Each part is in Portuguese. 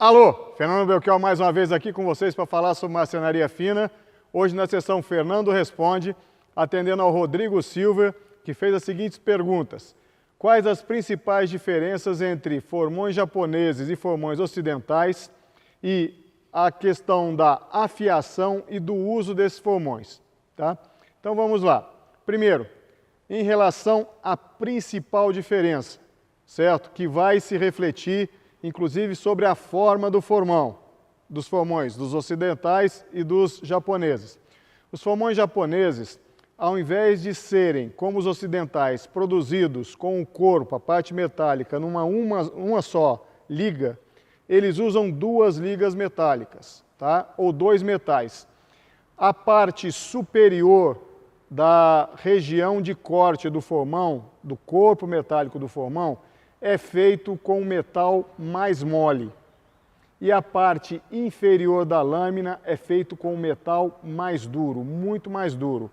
Alô, Fernando Belchior mais uma vez aqui com vocês para falar sobre marcenaria fina. Hoje na sessão Fernando Responde, atendendo ao Rodrigo Silva, que fez as seguintes perguntas. Quais as principais diferenças entre formões japoneses e formões ocidentais e a questão da afiação e do uso desses formões? Tá? Então vamos lá. Primeiro, em relação à principal diferença, certo? Que vai se refletir inclusive sobre a forma do formão, dos formões, dos ocidentais e dos japoneses. Os formões japoneses, ao invés de serem, como os ocidentais, produzidos com o corpo, a parte metálica, numa só liga, eles usam duas ligas metálicas, tá? Ou dois metais. A parte superior da região de corte do formão, do corpo metálico do formão, é feito com metal mais mole. E a parte inferior da lâmina é feito com metal mais duro, muito mais duro.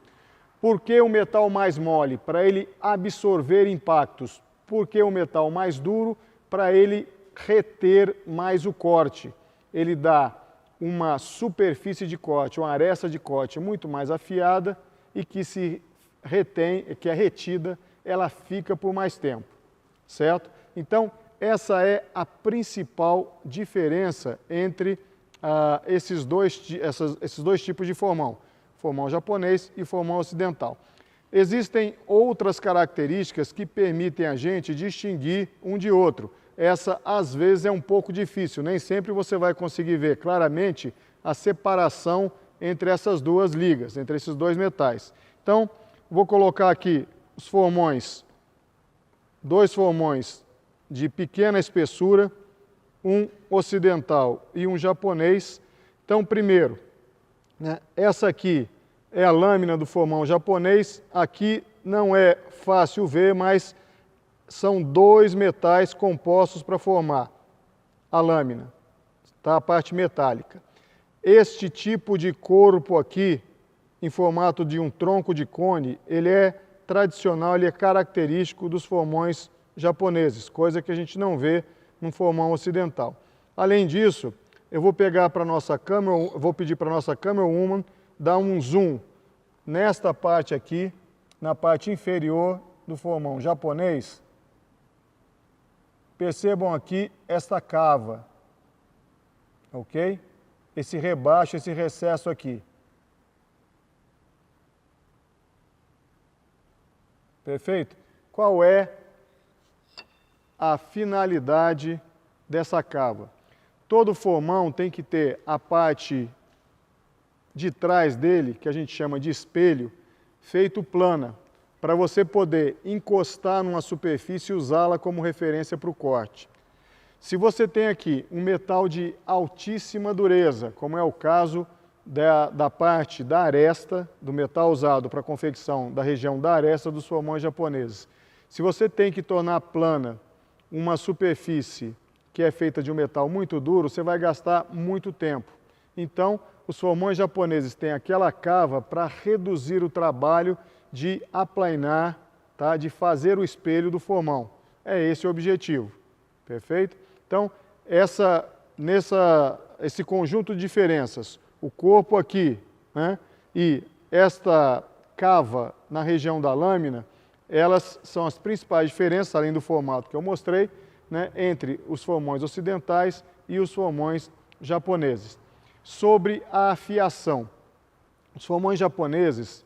Por que o metal mais mole? Para ele absorver impactos. Por que o metal mais duro? Para ele reter mais o corte. Ele dá uma superfície de corte, uma aresta de corte muito mais afiada e que se retém, que é retida, ela fica por mais tempo, certo? Então, essa é a principal diferença entre esses dois tipos de formão, formão japonês e formão ocidental. Existem outras características que permitem a gente distinguir um de outro. Essa, às vezes, é um pouco difícil, nem sempre você vai conseguir ver claramente a separação entre essas duas ligas, entre esses dois metais. Então, vou colocar aqui os formões, dois formões de pequena espessura, um ocidental e um japonês. Então, primeiro, né, essa aqui é a lâmina do formão japonês. Aqui não é fácil ver, mas são dois metais compostos para formar a lâmina, tá? A parte metálica. Este tipo de corpo aqui, em formato de um tronco de cone, ele é tradicional, ele é característico dos formões japoneses, coisa que a gente não vê no formão ocidental. Além disso, eu vou pegar para nossa câmera, vou pedir para a nossa camera woman dar um zoom nesta parte aqui, na parte inferior do formão japonês. Percebam aqui esta cava, ok? Esse rebaixo, esse recesso aqui. Perfeito? Qual é a finalidade dessa cava? Todo formão tem que ter a parte de trás dele, que a gente chama de espelho, feito plana, para você poder encostar numa superfície e usá-la como referência para o corte. Se você tem aqui um metal de altíssima dureza, como é o caso da parte da aresta, do metal usado para a confecção da região da aresta dos formões japoneses, se você tem que tornar plana uma superfície que é feita de um metal muito duro, você vai gastar muito tempo. Então, os formões japoneses têm aquela cava para reduzir o trabalho de aplainar, tá? De fazer o espelho do formão. É esse o objetivo, perfeito? Então, esse conjunto de diferenças, o corpo aqui, né? E esta cava na região da lâmina, elas são as principais diferenças, além do formato que eu mostrei, né, entre os formões ocidentais e os formões japoneses. Sobre a afiação. Os formões japoneses,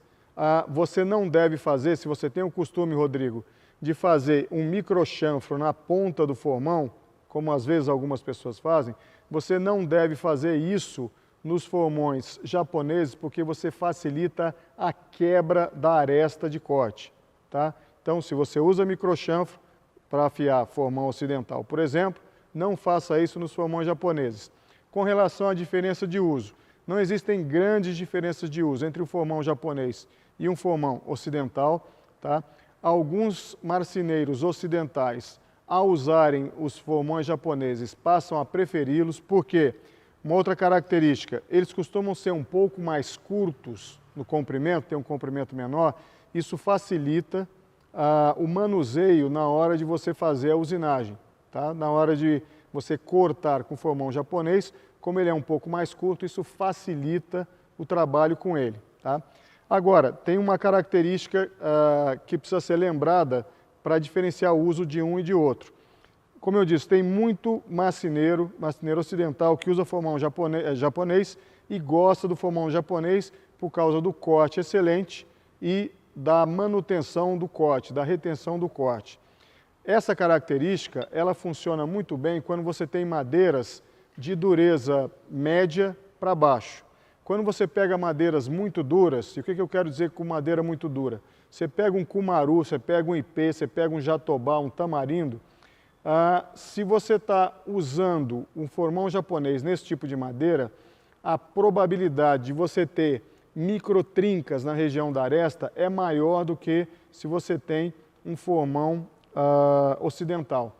você não deve fazer, se você tem o costume, Rodrigo, de fazer um microchanfro na ponta do formão, como às vezes algumas pessoas fazem, você não deve fazer isso nos formões japoneses, porque você facilita a quebra da aresta de corte. Tá? Então, se você usa microchanfro para afiar formão ocidental, por exemplo, não faça isso nos formões japoneses. Com relação à diferença de uso, não existem grandes diferenças de uso entre o formão japonês e um formão ocidental. Tá? Alguns marceneiros ocidentais, ao usarem os formões japoneses, passam a preferi-los, porque uma outra característica, eles costumam ser um pouco mais curtos no comprimento, tem um comprimento menor. Isso facilita o manuseio na hora de você fazer a usinagem, tá? Na hora de você cortar com formão japonês, como ele é um pouco mais curto, isso facilita o trabalho com ele. Tá? Agora, tem uma característica que precisa ser lembrada para diferenciar o uso de um e de outro. Como eu disse, tem muito marceneiro ocidental que usa formão japonês e gosta do formão japonês por causa do corte excelente e da manutenção do corte, da retenção do corte. Essa característica, ela funciona muito bem quando você tem madeiras de dureza média para baixo. Quando você pega madeiras muito duras, e o que eu quero dizer com madeira muito dura? Você pega um cumaru, você pega um ipê, você pega um jatobá, um tamarindo, se você está usando um formão japonês nesse tipo de madeira, a probabilidade de você ter microtrincas na região da aresta é maior do que se você tem um formão ocidental.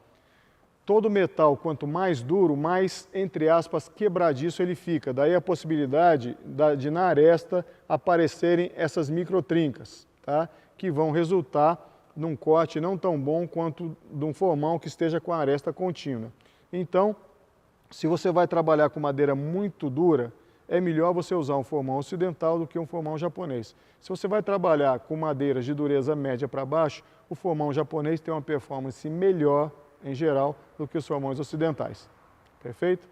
Todo metal, quanto mais duro, mais, entre aspas, quebradiço ele fica. Daí a possibilidade de na aresta aparecerem essas microtrincas, tá? Que vão resultar num corte não tão bom quanto de um formão que esteja com a aresta contínua. Então, se você vai trabalhar com madeira muito dura, é melhor você usar um formão ocidental do que um formão japonês. Se você vai trabalhar com madeiras de dureza média para baixo, o formão japonês tem uma performance melhor, em geral, do que os formões ocidentais. Perfeito?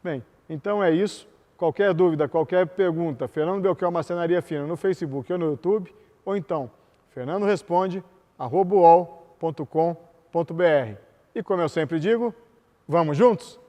Bem, então é isso. Qualquer dúvida, qualquer pergunta, Fernando Belchior Marcenaria Fina no Facebook ou no YouTube, ou então, fernandoresponde@uol.com.br. E como eu sempre digo, vamos juntos?